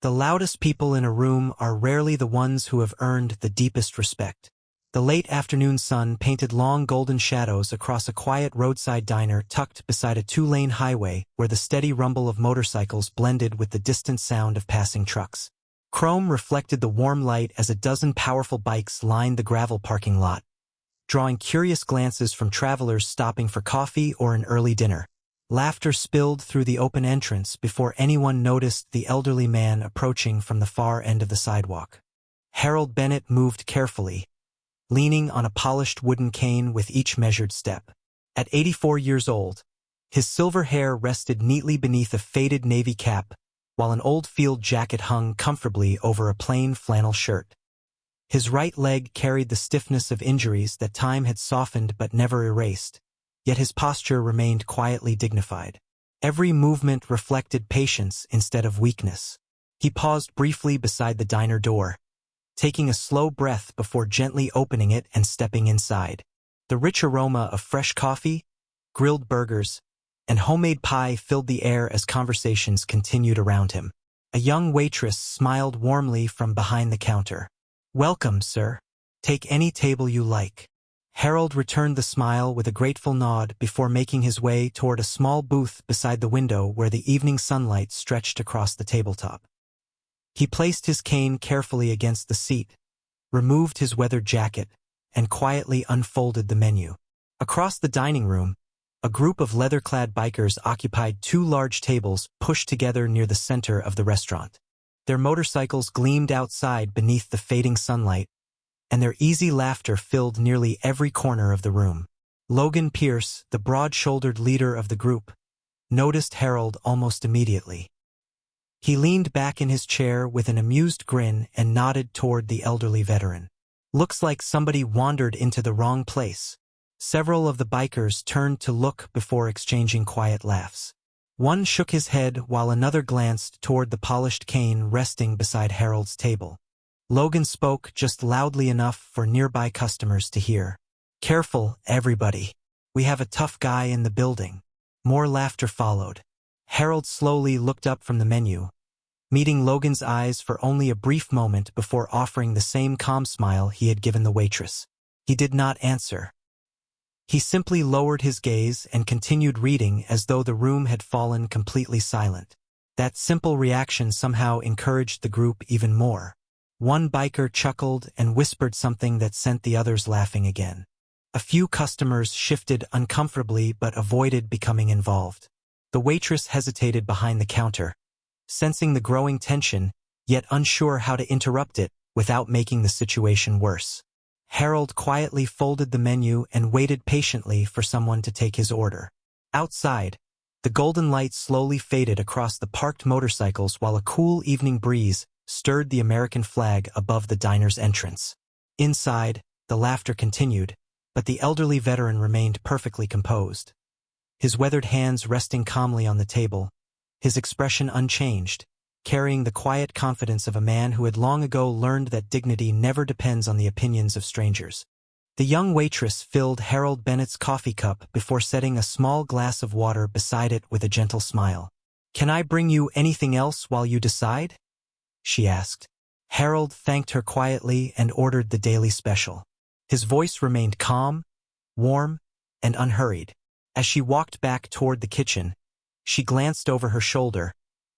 The loudest people in a room are rarely the ones who have earned the deepest respect. The late afternoon sun painted long golden shadows across a quiet roadside diner tucked beside a two-lane highway where the steady rumble of motorcycles blended with the distant sound of passing trucks. Chrome reflected the warm light as a dozen powerful bikes lined the gravel parking lot, drawing curious glances from travelers stopping for coffee or an early dinner. Laughter spilled through the open entrance before anyone noticed the elderly man approaching from the far end of the sidewalk. Harold Bennett moved carefully, leaning on a polished wooden cane with each measured step. At 84 years old, his silver hair rested neatly beneath a faded navy cap, while an old field jacket hung comfortably over a plain flannel shirt. His right leg carried the stiffness of injuries that time had softened but never erased, yet his posture remained quietly dignified. Every movement reflected patience instead of weakness. He paused briefly beside the diner door, taking a slow breath before gently opening it and stepping inside. The rich aroma of fresh coffee, grilled burgers, and homemade pie filled the air as conversations continued around him. A young waitress smiled warmly from behind the counter. "Welcome, sir. Take any table you like." Harold returned the smile with a grateful nod before making his way toward a small booth beside the window where the evening sunlight stretched across the tabletop. He placed his cane carefully against the seat, removed his weathered jacket, and quietly unfolded the menu. Across the dining room, a group of leather-clad bikers occupied two large tables pushed together near the center of the restaurant. Their motorcycles gleamed outside beneath the fading sunlight, and their easy laughter filled nearly every corner of the room. Logan Pierce, the broad-shouldered leader of the group, noticed Harold almost immediately. He leaned back in his chair with an amused grin and nodded toward the elderly veteran. "Looks like somebody wandered into the wrong place." Several of the bikers turned to look before exchanging quiet laughs. One shook his head while another glanced toward the polished cane resting beside Harold's table. Logan spoke just loudly enough for nearby customers to hear. "Careful, everybody. We have a tough guy in the building." More laughter followed. Harold slowly looked up from the menu, meeting Logan's eyes for only a brief moment before offering the same calm smile he had given the waitress. He did not answer. He simply lowered his gaze and continued reading as though the room had fallen completely silent. That simple reaction somehow encouraged the group even more. One biker chuckled and whispered something that sent the others laughing again. A few customers shifted uncomfortably but avoided becoming involved. The waitress hesitated behind the counter, sensing the growing tension, yet unsure how to interrupt it without making the situation worse. Harold quietly folded the menu and waited patiently for someone to take his order. Outside, the golden light slowly faded across the parked motorcycles while a cool evening breeze stirred the American flag above the diner's entrance. Inside, the laughter continued, but the elderly veteran remained perfectly composed. His weathered hands resting calmly on the table, his expression unchanged, carrying the quiet confidence of a man who had long ago learned that dignity never depends on the opinions of strangers. The young waitress filled Harold Bennett's coffee cup before setting a small glass of water beside it with a gentle smile. "Can I bring you anything else while you decide?" she asked. Harold thanked her quietly and ordered the daily special. His voice remained calm, warm, and unhurried. As she walked back toward the kitchen, she glanced over her shoulder,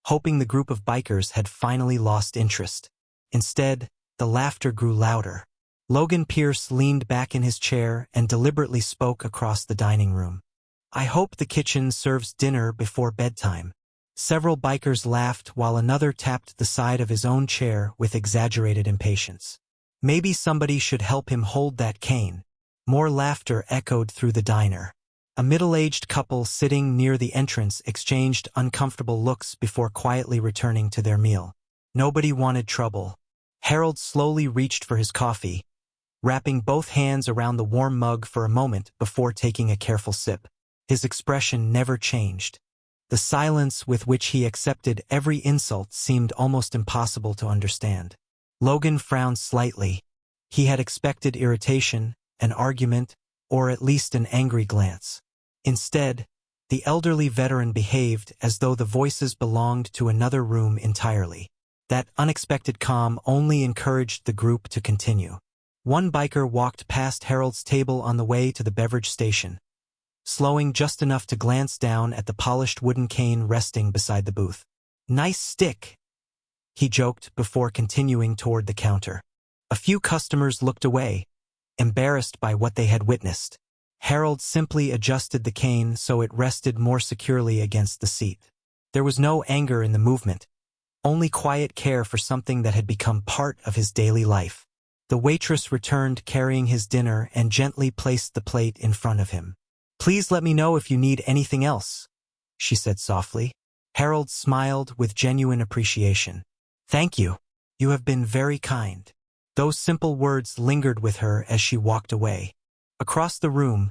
hoping the group of bikers had finally lost interest. Instead, the laughter grew louder. Logan Pierce leaned back in his chair and deliberately spoke across the dining room. "I hope the kitchen serves dinner before bedtime." Several bikers laughed while another tapped the side of his own chair with exaggerated impatience. "Maybe somebody should help him hold that cane." More laughter echoed through the diner. A middle-aged couple sitting near the entrance exchanged uncomfortable looks before quietly returning to their meal. Nobody wanted trouble. Harold slowly reached for his coffee, wrapping both hands around the warm mug for a moment before taking a careful sip. His expression never changed. The silence with which he accepted every insult seemed almost impossible to understand. Logan frowned slightly. He had expected irritation, an argument, or at least an angry glance. Instead, the elderly veteran behaved as though the voices belonged to another room entirely. That unexpected calm only encouraged the group to continue. One biker walked past Harold's table on the way to the beverage station, slowing just enough to glance down at the polished wooden cane resting beside the booth. "Nice stick," he joked before continuing toward the counter. A few customers looked away, embarrassed by what they had witnessed. Harold simply adjusted the cane so it rested more securely against the seat. There was no anger in the movement, only quiet care for something that had become part of his daily life. The waitress returned carrying his dinner and gently placed the plate in front of him. "Please let me know if you need anything else," she said softly. Harold smiled with genuine appreciation. "Thank you. You have been very kind." Those simple words lingered with her as she walked away. Across the room,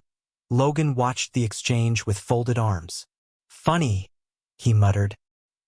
Logan watched the exchange with folded arms. "Funny," he muttered.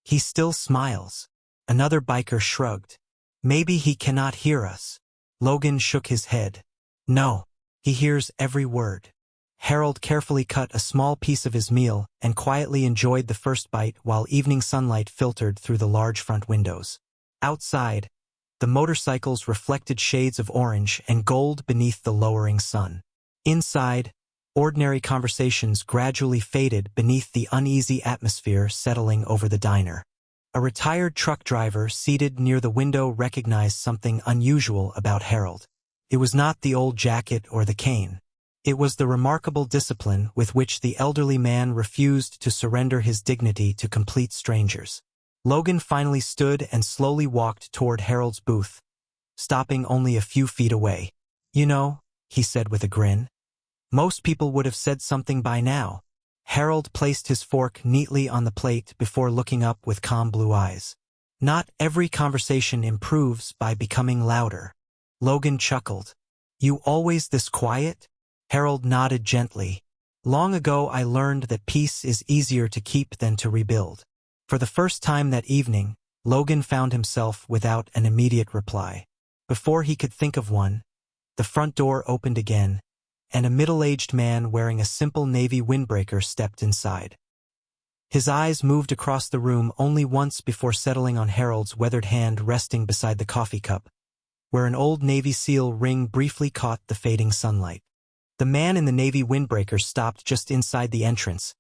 "He still smiles." Another biker shrugged. "Maybe he cannot hear us." Logan shook his head. "No, he hears every word." Harold carefully cut a small piece of his meal and quietly enjoyed the first bite while evening sunlight filtered through the large front windows. Outside, the motorcycles reflected shades of orange and gold beneath the lowering sun. Inside, ordinary conversations gradually faded beneath the uneasy atmosphere settling over the diner. A retired truck driver seated near the window recognized something unusual about Harold. It was not the old jacket or the cane. It was the remarkable discipline with which the elderly man refused to surrender his dignity to complete strangers. Logan finally stood and slowly walked toward Harold's booth, stopping only a few feet away. "You know," he said with a grin, "most people would have said something by now." Harold placed his fork neatly on the plate before looking up with calm blue eyes. "Not every conversation improves by becoming louder." Logan chuckled. "You always this quiet?" Harold nodded gently. "Long ago I learned that peace is easier to keep than to rebuild." For the first time that evening, Logan found himself without an immediate reply. Before he could think of one, the front door opened again, and a middle-aged man wearing a simple navy windbreaker stepped inside. His eyes moved across the room only once before settling on Harold's weathered hand resting beside the coffee cup, where an old Navy SEAL ring briefly caught the fading sunlight. The man in the navy windbreaker stopped just inside the entrance,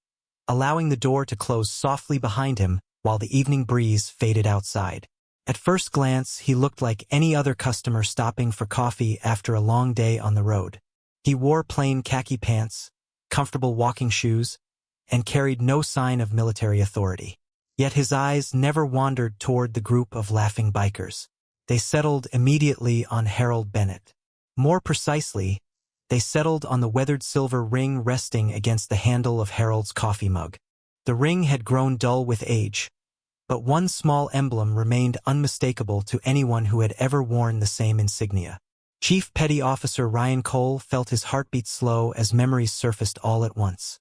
allowing the door to close softly behind him while the evening breeze faded outside. At first glance, he looked like any other customer stopping for coffee after a long day on the road. He wore plain khaki pants, comfortable walking shoes, and carried no sign of military authority. Yet his eyes never wandered toward the group of laughing bikers. They settled immediately on Harold Bennett. More precisely, they settled on the weathered silver ring resting against the handle of Harold's coffee mug. The ring had grown dull with age, but one small emblem remained unmistakable to anyone who had ever worn the same insignia. Chief Petty Officer Ryan Cole felt his heartbeat slow as memories surfaced all at once.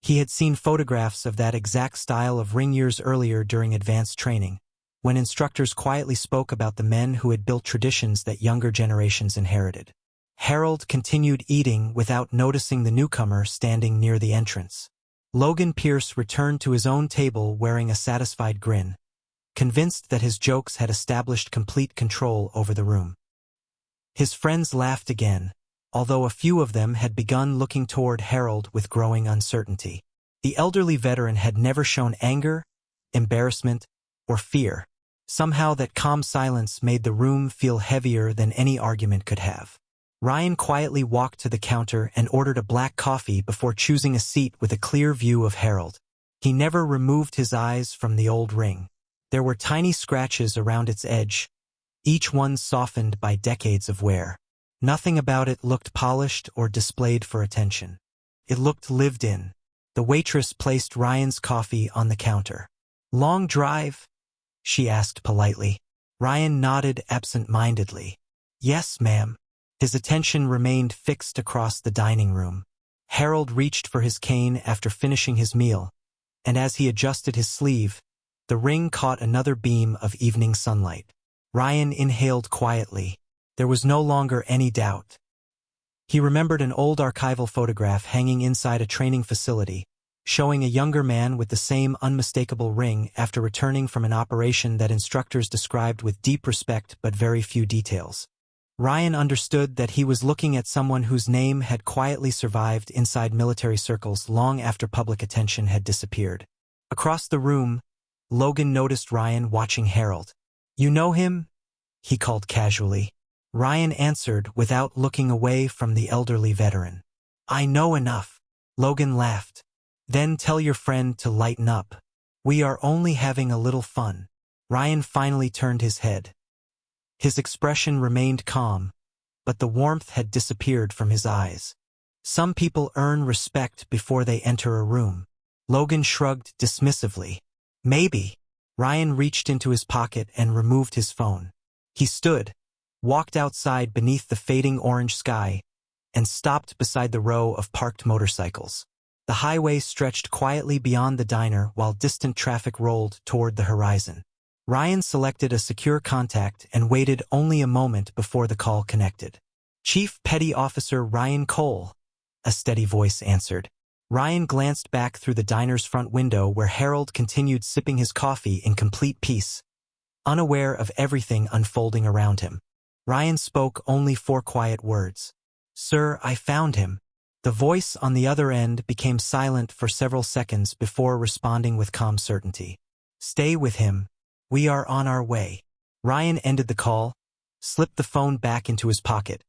He had seen photographs of that exact style of ring years earlier during advanced training, when instructors quietly spoke about the men who had built traditions that younger generations inherited. Harold continued eating without noticing the newcomer standing near the entrance. Logan Pierce returned to his own table wearing a satisfied grin, convinced that his jokes had established complete control over the room. His friends laughed again, although a few of them had begun looking toward Harold with growing uncertainty. The elderly veteran had never shown anger, embarrassment, or fear. Somehow that calm silence made the room feel heavier than any argument could have. Ryan quietly walked to the counter and ordered a black coffee before choosing a seat with a clear view of Harold. He never removed his eyes from the old ring. There were tiny scratches around its edge, each one softened by decades of wear. Nothing about it looked polished or displayed for attention. It looked lived in. The waitress placed Ryan's coffee on the counter. "Long drive?" she asked politely. Ryan nodded absent-mindedly. "Yes, ma'am." His attention remained fixed across the dining room. Harold reached for his cane after finishing his meal, and as he adjusted his sleeve, the ring caught another beam of evening sunlight. Ryan inhaled quietly. There was no longer any doubt. He remembered an old archival photograph hanging inside a training facility, showing a younger man with the same unmistakable ring after returning from an operation that instructors described with deep respect but very few details. Ryan understood that he was looking at someone whose name had quietly survived inside military circles long after public attention had disappeared. Across the room, Logan noticed Ryan watching Harold. "You know him?" he called casually. Ryan answered without looking away from the elderly veteran. "I know enough." Logan laughed. "Then tell your friend to lighten up. We are only having a little fun." Ryan finally turned his head. His expression remained calm, but the warmth had disappeared from his eyes. "Some people earn respect before they enter a room." Logan shrugged dismissively. "Maybe." Ryan reached into his pocket and removed his phone. He stood, walked outside beneath the fading orange sky, and stopped beside the row of parked motorcycles. The highway stretched quietly beyond the diner while distant traffic rolled toward the horizon. Ryan selected a secure contact and waited only a moment before the call connected. "Chief Petty Officer Ryan Cole," a steady voice answered. Ryan glanced back through the diner's front window where Harold continued sipping his coffee in complete peace, unaware of everything unfolding around him. Ryan spoke only 4 quiet words. "Sir, I found him." The voice on the other end became silent for several seconds before responding with calm certainty. "Stay with him. We are on our way." Ryan ended the call, slipped the phone back into his pocket,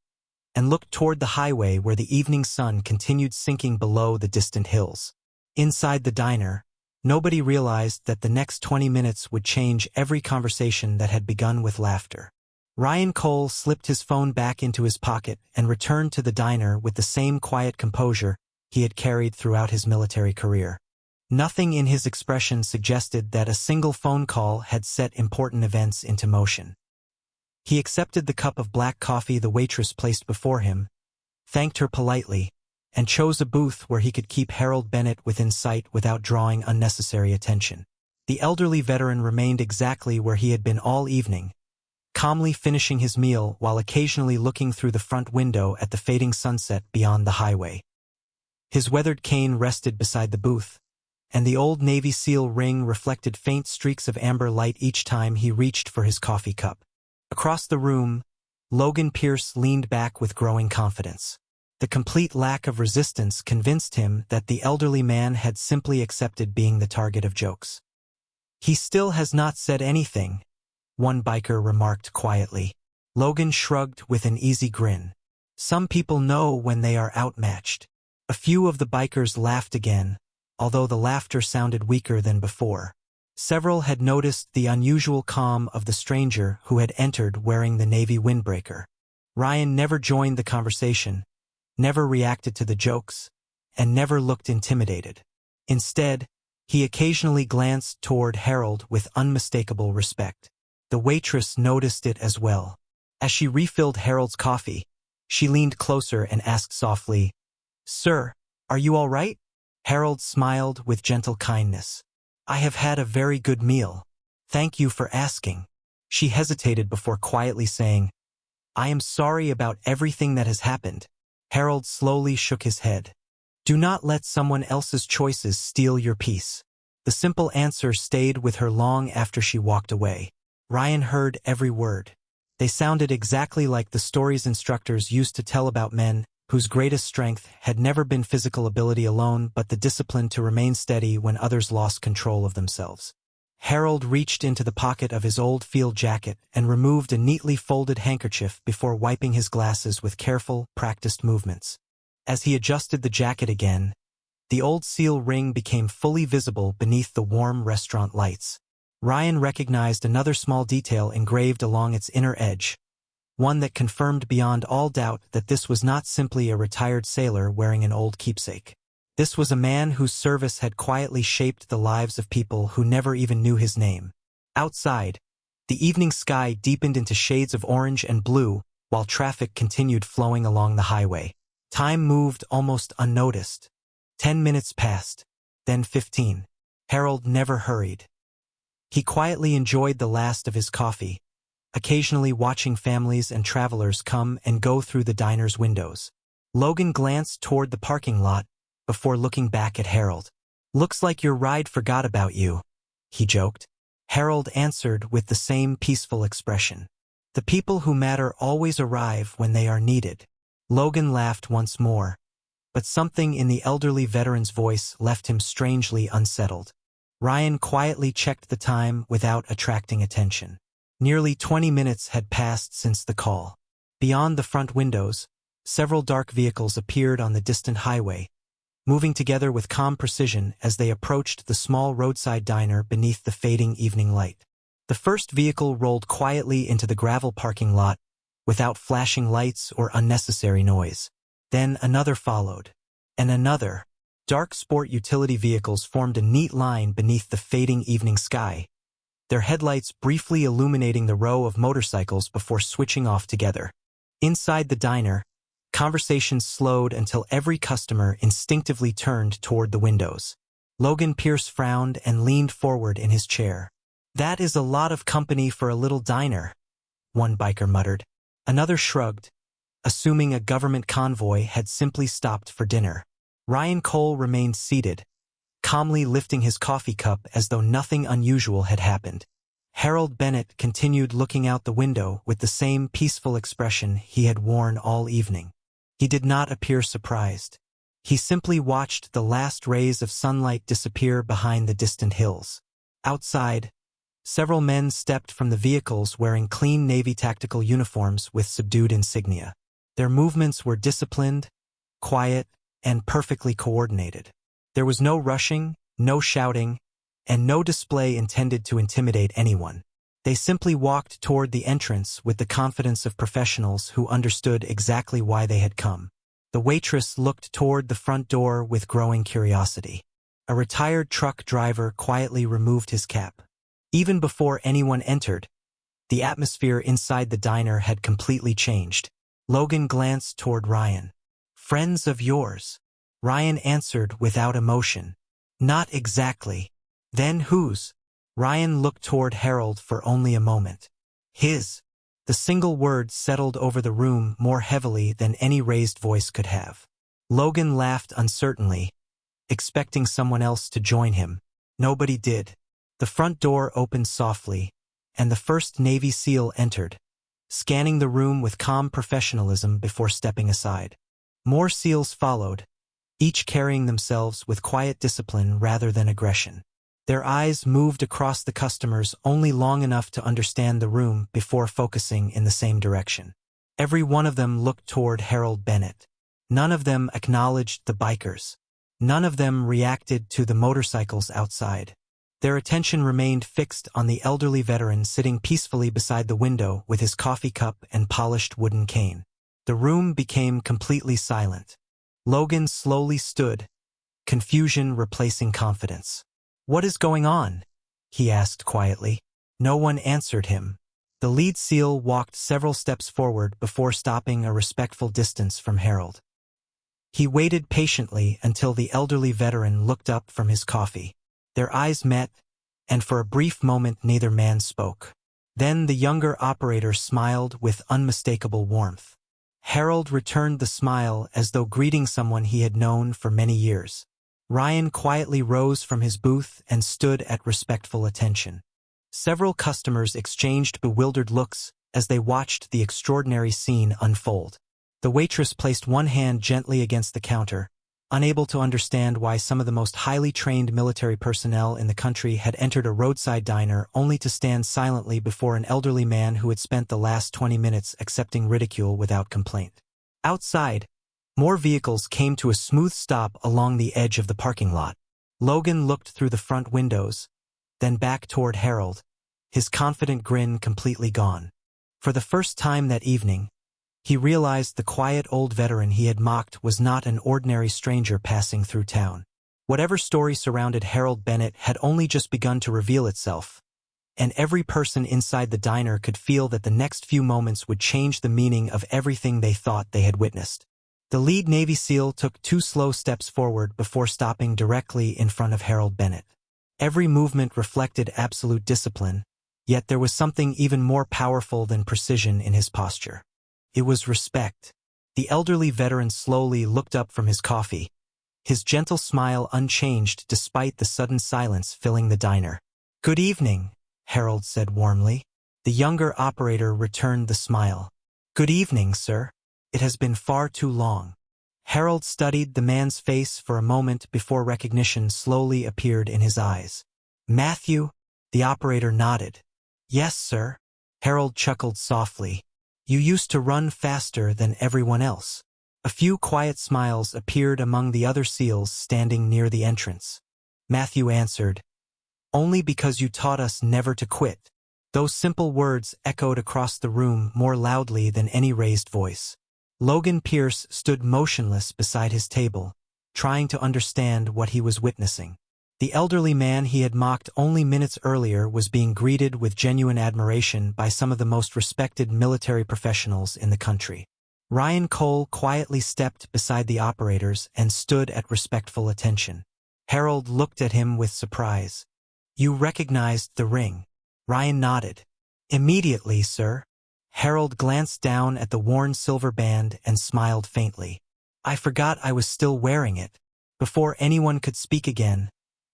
and looked toward the highway where the evening sun continued sinking below the distant hills. Inside the diner, nobody realized that the next 20 minutes would change every conversation that had begun with laughter. Ryan Cole slipped his phone back into his pocket and returned to the diner with the same quiet composure he had carried throughout his military career. Nothing in his expression suggested that a single phone call had set important events into motion. He accepted the cup of black coffee the waitress placed before him, thanked her politely, and chose a booth where he could keep Harold Bennett within sight without drawing unnecessary attention. The elderly veteran remained exactly where he had been all evening, calmly finishing his meal while occasionally looking through the front window at the fading sunset beyond the highway. His weathered cane rested beside the booth, and the old Navy SEAL ring reflected faint streaks of amber light each time he reached for his coffee cup. Across the room, Logan Pierce leaned back with growing confidence. The complete lack of resistance convinced him that the elderly man had simply accepted being the target of jokes. "He still has not said anything," one biker remarked quietly. Logan shrugged with an easy grin. "Some people know when they are outmatched." A few of the bikers laughed again, although the laughter sounded weaker than before. Several had noticed the unusual calm of the stranger who had entered wearing the Navy windbreaker. Ryan never joined the conversation, never reacted to the jokes, and never looked intimidated. Instead, he occasionally glanced toward Harold with unmistakable respect. The waitress noticed it as well. As she refilled Harold's coffee, she leaned closer and asked softly, "Sir, are you all right?" Harold smiled with gentle kindness. "I have had a very good meal. Thank you for asking." She hesitated before quietly saying, "I am sorry about everything that has happened." Harold slowly shook his head. "Do not let someone else's choices steal your peace." The simple answer stayed with her long after she walked away. Ryan heard every word. They sounded exactly like the stories instructors used to tell about men whose greatest strength had never been physical ability alone but the discipline to remain steady when others lost control of themselves. Harold reached into the pocket of his old field jacket and removed a neatly folded handkerchief before wiping his glasses with careful, practiced movements. As he adjusted the jacket again, the old SEAL ring became fully visible beneath the warm restaurant lights. Ryan recognized another small detail engraved along its inner edge, one that confirmed beyond all doubt that this was not simply a retired sailor wearing an old keepsake. This was a man whose service had quietly shaped the lives of people who never even knew his name. Outside, the evening sky deepened into shades of orange and blue while traffic continued flowing along the highway. Time moved almost unnoticed. 10 minutes passed, then 15. Harold never hurried. He quietly enjoyed the last of his coffee, occasionally watching families and travelers come and go through the diner's windows. Logan glanced toward the parking lot before looking back at Harold. "Looks like your ride forgot about you," he joked. Harold answered with the same peaceful expression. "The people who matter always arrive when they are needed." Logan laughed once more, but something in the elderly veteran's voice left him strangely unsettled. Ryan quietly checked the time without attracting attention. Nearly 20 minutes had passed since the call. Beyond the front windows, several dark vehicles appeared on the distant highway, moving together with calm precision as they approached the small roadside diner beneath the fading evening light. The first vehicle rolled quietly into the gravel parking lot, without flashing lights or unnecessary noise. Then another followed, and another. Dark sport utility vehicles formed a neat line beneath the fading evening sky, their headlights briefly illuminating the row of motorcycles before switching off together. Inside the diner, conversations slowed until every customer instinctively turned toward the windows. Logan Pierce frowned and leaned forward in his chair. "That is a lot of company for a little diner," one biker muttered. Another shrugged, assuming a government convoy had simply stopped for dinner. Ryan Cole remained seated, calmly lifting his coffee cup as though nothing unusual had happened. Harold Bennett continued looking out the window with the same peaceful expression he had worn all evening. He did not appear surprised. He simply watched the last rays of sunlight disappear behind the distant hills. Outside, several men stepped from the vehicles wearing clean Navy tactical uniforms with subdued insignia. Their movements were disciplined, quiet, and perfectly coordinated. There was no rushing, no shouting, and no display intended to intimidate anyone. They simply walked toward the entrance with the confidence of professionals who understood exactly why they had come. The waitress looked toward the front door with growing curiosity. A retired truck driver quietly removed his cap. Even before anyone entered, the atmosphere inside the diner had completely changed. Logan glanced toward Ryan. "Friends of yours?" Ryan answered without emotion. "Not exactly." "Then whose?" Ryan looked toward Harold for only a moment. "His." The single word settled over the room more heavily than any raised voice could have. Logan laughed uncertainly, expecting someone else to join him. Nobody did. The front door opened softly, and the first Navy SEAL entered, scanning the room with calm professionalism before stepping aside. More SEALs followed, each carrying themselves with quiet discipline rather than aggression. Their eyes moved across the customers only long enough to understand the room before focusing in the same direction. Every one of them looked toward Harold Bennett. None of them acknowledged the bikers. None of them reacted to the motorcycles outside. Their attention remained fixed on the elderly veteran sitting peacefully beside the window with his coffee cup and polished wooden cane. The room became completely silent. Logan slowly stood, confusion replacing confidence. "What is going on?" he asked quietly. No one answered him. The lead SEAL walked several steps forward before stopping a respectful distance from Harold. He waited patiently until the elderly veteran looked up from his coffee. Their eyes met, and for a brief moment neither man spoke. Then the younger operator smiled with unmistakable warmth. Harold returned the smile as though greeting someone he had known for many years. Ryan quietly rose from his booth and stood at respectful attention. Several customers exchanged bewildered looks as they watched the extraordinary scene unfold. The waitress placed one hand gently against the counter, unable to understand why some of the most highly trained military personnel in the country had entered a roadside diner only to stand silently before an elderly man who had spent the last 20 minutes accepting ridicule without complaint. Outside, more vehicles came to a smooth stop along the edge of the parking lot. Logan looked through the front windows, then back toward Harold, his confident grin completely gone. For the first time that evening, he realized the quiet old veteran he had mocked was not an ordinary stranger passing through town. Whatever story surrounded Harold Bennett had only just begun to reveal itself, and every person inside the diner could feel that the next few moments would change the meaning of everything they thought they had witnessed. The lead Navy SEAL took 2 slow steps forward before stopping directly in front of Harold Bennett. Every movement reflected absolute discipline, yet there was something even more powerful than precision in his posture. It was respect. The elderly veteran slowly looked up from his coffee, his gentle smile unchanged despite the sudden silence filling the diner. "Good evening," Harold said warmly. The younger operator returned the smile. "Good evening, sir. It has been far too long." Harold studied the man's face for a moment before recognition slowly appeared in his eyes. "Matthew?" The operator nodded. "Yes, sir." Harold chuckled softly. "You used to run faster than everyone else." A few quiet smiles appeared among the other SEALs standing near the entrance. Matthew answered, "Only because you taught us never to quit." Those simple words echoed across the room more loudly than any raised voice. Logan Pierce stood motionless beside his table, trying to understand what he was witnessing. The elderly man he had mocked only minutes earlier was being greeted with genuine admiration by some of the most respected military professionals in the country. Ryan Cole quietly stepped beside the operators and stood at respectful attention. Harold looked at him with surprise. "You recognized the ring?" Ryan nodded. "Immediately, sir." Harold glanced down at the worn silver band and smiled faintly. "I forgot I was still wearing it." Before anyone could speak again,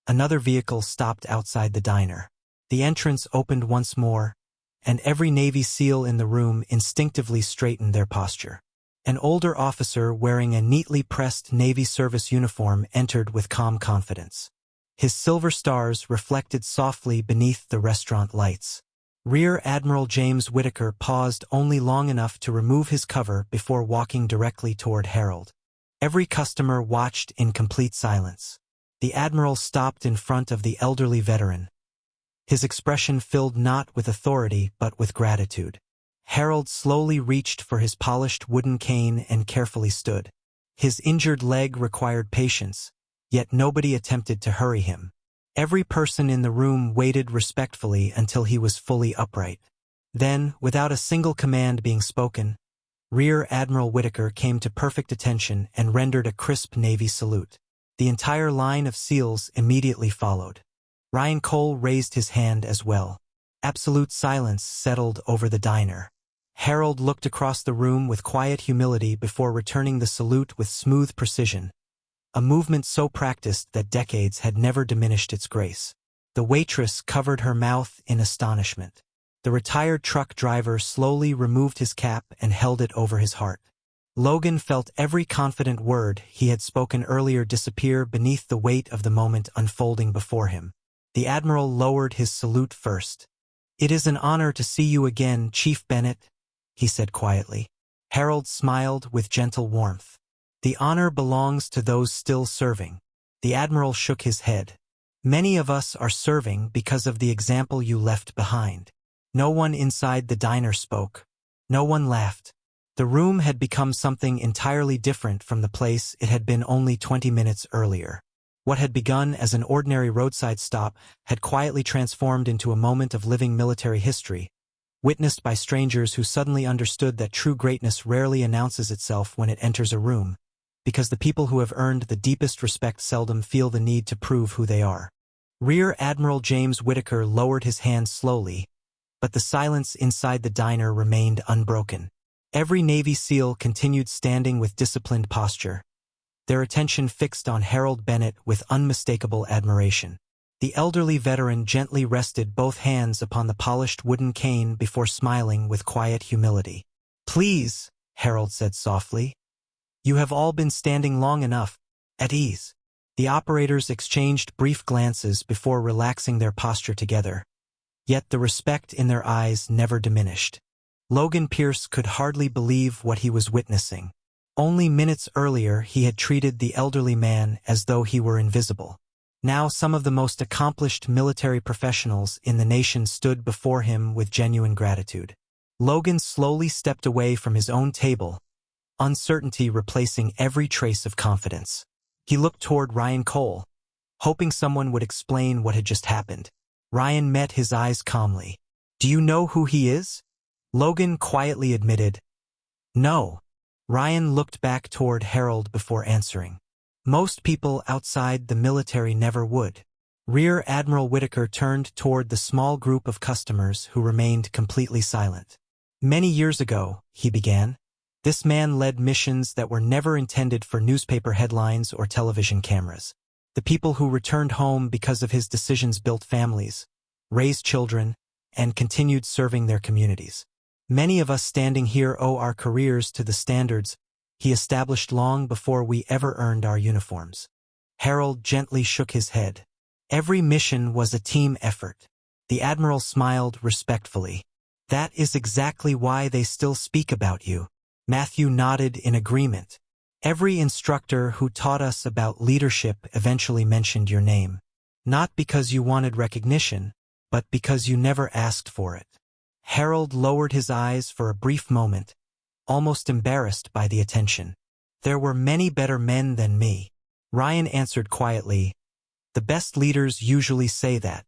another vehicle stopped outside the diner. The entrance opened once more, and every Navy SEAL in the room instinctively straightened their posture. An older officer wearing a neatly pressed Navy service uniform entered with calm confidence. His silver stars reflected softly beneath the restaurant lights. Rear Admiral James Whitaker paused only long enough to remove his cover before walking directly toward Harold. Every customer watched in complete silence. The Admiral stopped in front of the elderly veteran. His expression filled not with authority but with gratitude. Harold slowly reached for his polished wooden cane and carefully stood. His injured leg required patience, yet nobody attempted to hurry him. Every person in the room waited respectfully until he was fully upright. Then, without a single command being spoken, Rear Admiral Whitaker came to perfect attention and rendered a crisp Navy salute. The entire line of SEALs immediately followed. Ryan Cole raised his hand as well. Absolute silence settled over the diner. Harold looked across the room with quiet humility before returning the salute with smooth precision, a movement so practiced that decades had never diminished its grace. The waitress covered her mouth in astonishment. The retired truck driver slowly removed his cap and held it over his heart. Logan felt every confident word he had spoken earlier disappear beneath the weight of the moment unfolding before him. The Admiral lowered his salute first. "It is an honor to see you again, Chief Bennett," he said quietly. Harold smiled with gentle warmth. "The honor belongs to those still serving." The Admiral shook his head. "Many of us are serving because of the example you left behind." No one inside the diner spoke. No one laughed. The room had become something entirely different from the place it had been only 20 minutes earlier. What had begun as an ordinary roadside stop had quietly transformed into a moment of living military history, witnessed by strangers who suddenly understood that true greatness rarely announces itself when it enters a room, because the people who have earned the deepest respect seldom feel the need to prove who they are. Rear Admiral James Whitaker lowered his hand slowly, but the silence inside the diner remained unbroken. Every Navy SEAL continued standing with disciplined posture, their attention fixed on Harold Bennett with unmistakable admiration. The elderly veteran gently rested both hands upon the polished wooden cane before smiling with quiet humility. "Please," Harold said softly. "You have all been standing long enough. At ease." The operators exchanged brief glances before relaxing their posture together. Yet the respect in their eyes never diminished. Logan Pierce could hardly believe what he was witnessing. Only minutes earlier he had treated the elderly man as though he were invisible. Now some of the most accomplished military professionals in the nation stood before him with genuine gratitude. Logan slowly stepped away from his own table, uncertainty replacing every trace of confidence. He looked toward Ryan Cole, hoping someone would explain what had just happened. Ryan met his eyes calmly. "Do you know who he is?" Logan quietly admitted, "No." Ryan looked back toward Harold before answering. "Most people outside the military never would." Rear Admiral Whitaker turned toward the small group of customers who remained completely silent. "Many years ago," he began, This man led missions that were never intended for newspaper headlines or television cameras. The people who returned home because of his decisions built families, raised children, and continued serving their communities. Many of us standing here owe our careers to the standards he established long before we ever earned our uniforms. Harold gently shook his head. Every mission was a team effort. The Admiral smiled respectfully. That is exactly why they still speak about you. Matthew nodded in agreement. Every instructor who taught us about leadership eventually mentioned your name. Not because you wanted recognition, but because you never asked for it. Harold lowered his eyes for a brief moment, almost embarrassed by the attention. There were many better men than me. Ryan answered quietly. The best leaders usually say that.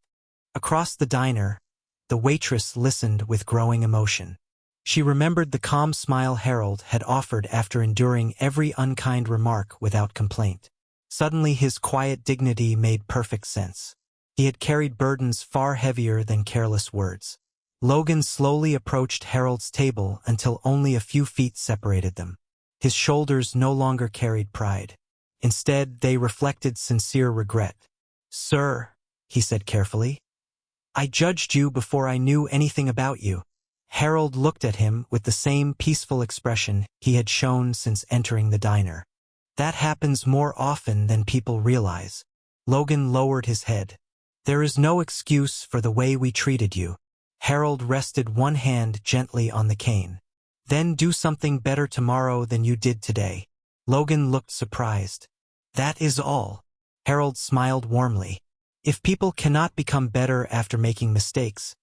Across the diner, the waitress listened with growing emotion. She remembered the calm smile Harold had offered after enduring every unkind remark without complaint. Suddenly his quiet dignity made perfect sense. He had carried burdens far heavier than careless words. Logan slowly approached Harold's table until only a few feet separated them. His shoulders no longer carried pride. Instead, they reflected sincere regret. "Sir," he said carefully, "I judged you before I knew anything about you." Harold looked at him with the same peaceful expression he had shown since entering the diner. "That happens more often than people realize." Logan lowered his head. "There is no excuse for the way we treated you." Harold rested one hand gently on the cane. "Then do something better tomorrow than you did today." Logan looked surprised. "That is all." Harold smiled warmly. "If people cannot become better after making mistakes,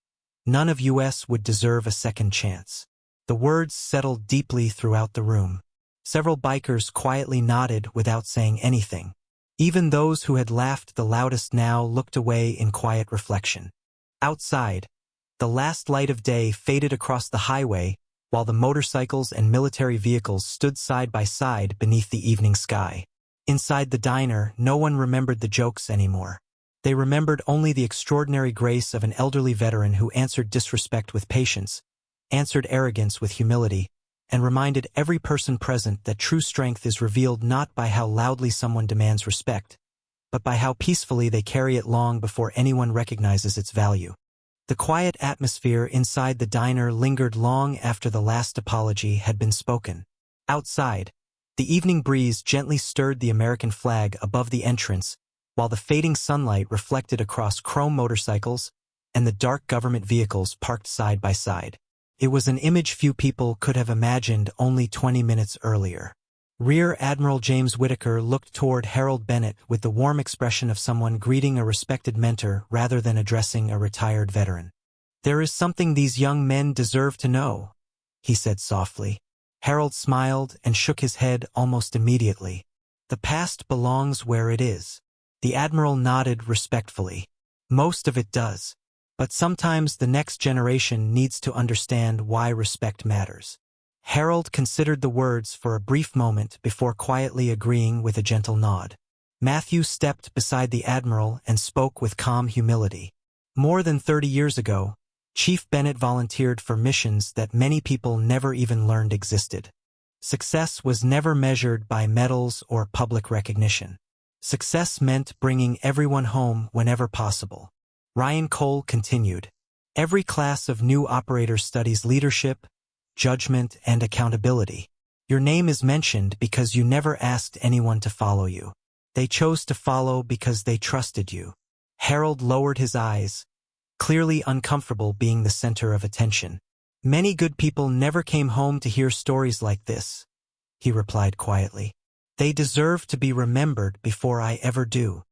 none of us would deserve a second chance." The words settled deeply throughout the room. Several bikers quietly nodded without saying anything. Even those who had laughed the loudest now looked away in quiet reflection. Outside, the last light of day faded across the highway while the motorcycles and military vehicles stood side by side beneath the evening sky. Inside the diner, no one remembered the jokes anymore. They remembered only the extraordinary grace of an elderly veteran who answered disrespect with patience, answered arrogance with humility, and reminded every person present that true strength is revealed not by how loudly someone demands respect, but by how peacefully they carry it long before anyone recognizes its value. The quiet atmosphere inside the diner lingered long after the last apology had been spoken. Outside, the evening breeze gently stirred the American flag above the entrance, while the fading sunlight reflected across chrome motorcycles and the dark government vehicles parked side by side. It was an image few people could have imagined only 20 minutes earlier. Rear Admiral James Whitaker looked toward Harold Bennett with the warm expression of someone greeting a respected mentor rather than addressing a retired veteran. "There is something these young men deserve to know," he said softly. Harold smiled and shook his head almost immediately. "The past belongs where it is." The Admiral nodded respectfully. "Most of it does. But sometimes the next generation needs to understand why respect matters." Harold considered the words for a brief moment before quietly agreeing with a gentle nod. Matthew stepped beside the Admiral and spoke with calm humility. More than 30 years ago, Chief Bennett volunteered for missions that many people never even learned existed. Success was never measured by medals or public recognition. Success meant bringing everyone home whenever possible. Ryan Cole continued. "Every class of new operators studies leadership, judgment, and accountability. Your name is mentioned because you never asked anyone to follow you. They chose to follow because they trusted you." Harold lowered his eyes, clearly uncomfortable being the center of attention. "Many good people never came home to hear stories like this," he replied quietly. "They deserve to be remembered before I ever do."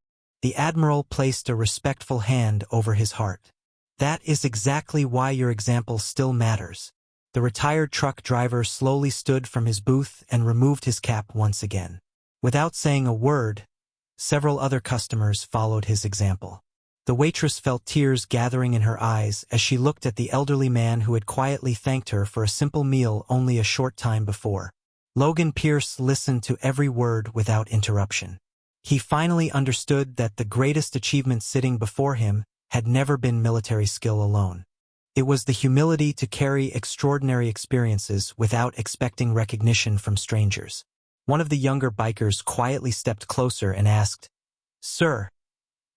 The Admiral placed a respectful hand over his heart. "That is exactly why your example still matters." The retired truck driver slowly stood from his booth and removed his cap once again. Without saying a word, several other customers followed his example. The waitress felt tears gathering in her eyes as she looked at the elderly man who had quietly thanked her for a simple meal only a short time before. Logan Pierce listened to every word without interruption. He finally understood that the greatest achievement sitting before him had never been military skill alone. It was the humility to carry extraordinary experiences without expecting recognition from strangers. One of the younger bikers quietly stepped closer and asked, "Sir,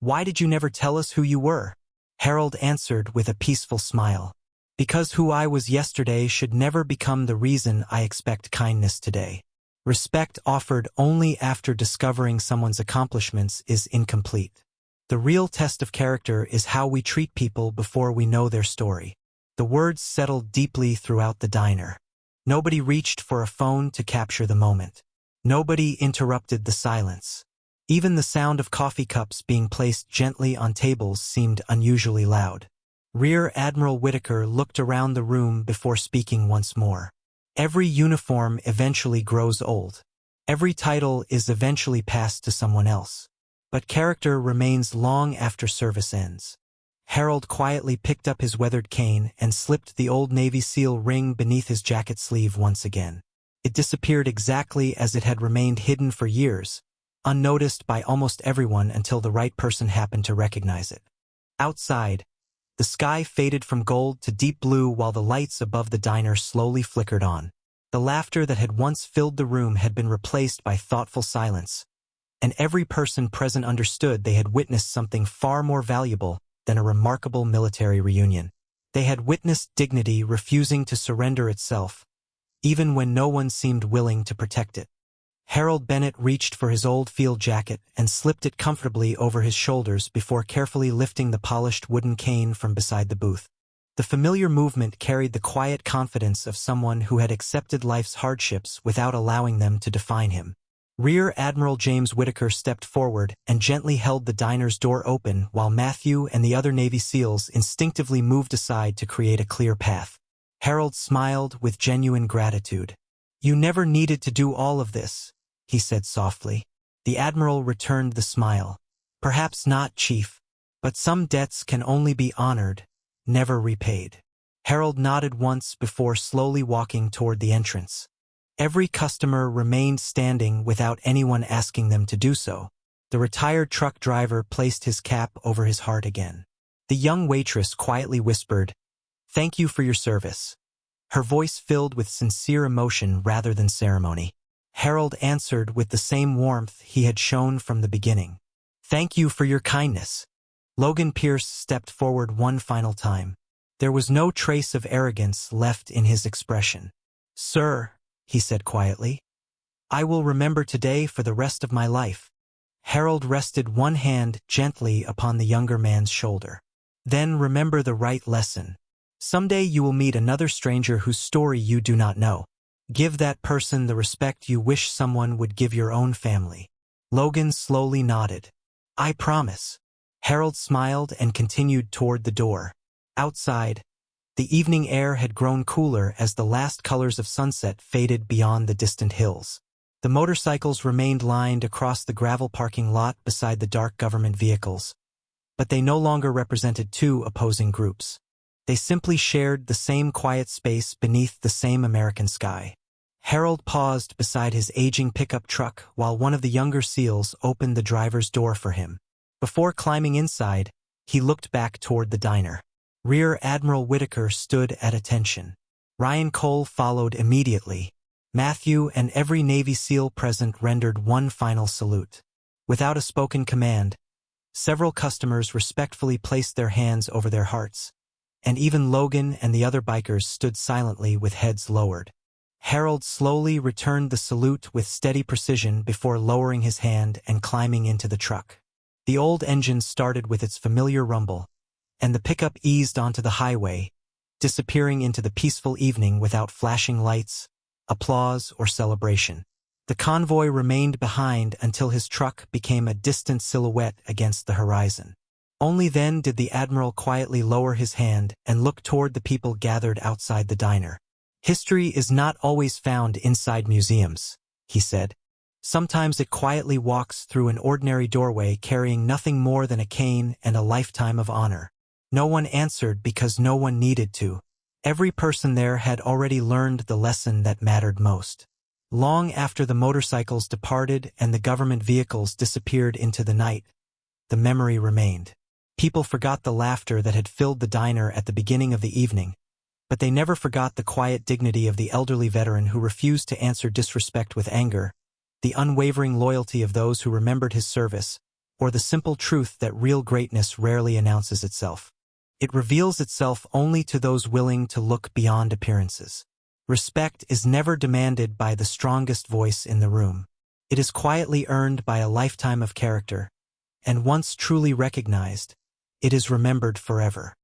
why did you never tell us who you were?" Harold answered with a peaceful smile, "Because who I was yesterday should never become the reason I expect kindness today. Respect offered only after discovering someone's accomplishments is incomplete. The real test of character is how we treat people before we know their story." The words settled deeply throughout the diner. Nobody reached for a phone to capture the moment. Nobody interrupted the silence. Even the sound of coffee cups being placed gently on tables seemed unusually loud. Rear Admiral Whitaker looked around the room before speaking once more. Every uniform eventually grows old. Every title is eventually passed to someone else. But character remains long after service ends. Harold quietly picked up his weathered cane and slipped the old Navy SEAL ring beneath his jacket sleeve once again. It disappeared exactly as it had remained hidden for years, unnoticed by almost everyone until the right person happened to recognize it. Outside, the sky faded from gold to deep blue while the lights above the diner slowly flickered on. The laughter that had once filled the room had been replaced by thoughtful silence, and every person present understood they had witnessed something far more valuable than a remarkable military reunion. They had witnessed dignity refusing to surrender itself, even when no one seemed willing to protect it. Harold Bennett reached for his old field jacket and slipped it comfortably over his shoulders before carefully lifting the polished wooden cane from beside the booth. The familiar movement carried the quiet confidence of someone who had accepted life's hardships without allowing them to define him. Rear Admiral James Whitaker stepped forward and gently held the diner's door open while Matthew and the other Navy SEALs instinctively moved aside to create a clear path. Harold smiled with genuine gratitude. "You never needed to do all of this," he said softly. The Admiral returned the smile. "Perhaps not, Chief, but some debts can only be honored, never repaid." Harold nodded once before slowly walking toward the entrance. Every customer remained standing without anyone asking them to do so. The retired truck driver placed his cap over his heart again. The young waitress quietly whispered, "Thank you for your service," her voice filled with sincere emotion rather than ceremony. Harold answered with the same warmth he had shown from the beginning. "Thank you for your kindness." Logan Pierce stepped forward one final time. There was no trace of arrogance left in his expression. "Sir," he said quietly, "I will remember today for the rest of my life." Harold rested one hand gently upon the younger man's shoulder. "Then remember the right lesson. Someday you will meet another stranger whose story you do not know. Give that person the respect you wish someone would give your own family." Logan slowly nodded. "I promise." Harold smiled and continued toward the door. Outside, the evening air had grown cooler as the last colors of sunset faded beyond the distant hills. The motorcycles remained lined across the gravel parking lot beside the dark government vehicles, but they no longer represented two opposing groups. They simply shared the same quiet space beneath the same American sky. Harold paused beside his aging pickup truck while one of the younger SEALs opened the driver's door for him. Before climbing inside, he looked back toward the diner. Rear Admiral Whitaker stood at attention. Ryan Cole followed immediately. Matthew and every Navy SEAL present rendered one final salute. Without a spoken command, several customers respectfully placed their hands over their hearts, and even Logan and the other bikers stood silently with heads lowered. Harold slowly returned the salute with steady precision before lowering his hand and climbing into the truck. The old engine started with its familiar rumble, and the pickup eased onto the highway, disappearing into the peaceful evening without flashing lights, applause, or celebration. The convoy remained behind until his truck became a distant silhouette against the horizon. Only then did the Admiral quietly lower his hand and look toward the people gathered outside the diner. "History is not always found inside museums," he said. "Sometimes it quietly walks through an ordinary doorway carrying nothing more than a cane and a lifetime of honor." No one answered because no one needed to. Every person there had already learned the lesson that mattered most. Long after the motorcycles departed and the government vehicles disappeared into the night, the memory remained. People forgot the laughter that had filled the diner at the beginning of the evening, but they never forgot the quiet dignity of the elderly veteran who refused to answer disrespect with anger, the unwavering loyalty of those who remembered his service, or the simple truth that real greatness rarely announces itself. It reveals itself only to those willing to look beyond appearances. Respect is never demanded by the strongest voice in the room. It is quietly earned by a lifetime of character, and once truly recognized, it is remembered forever.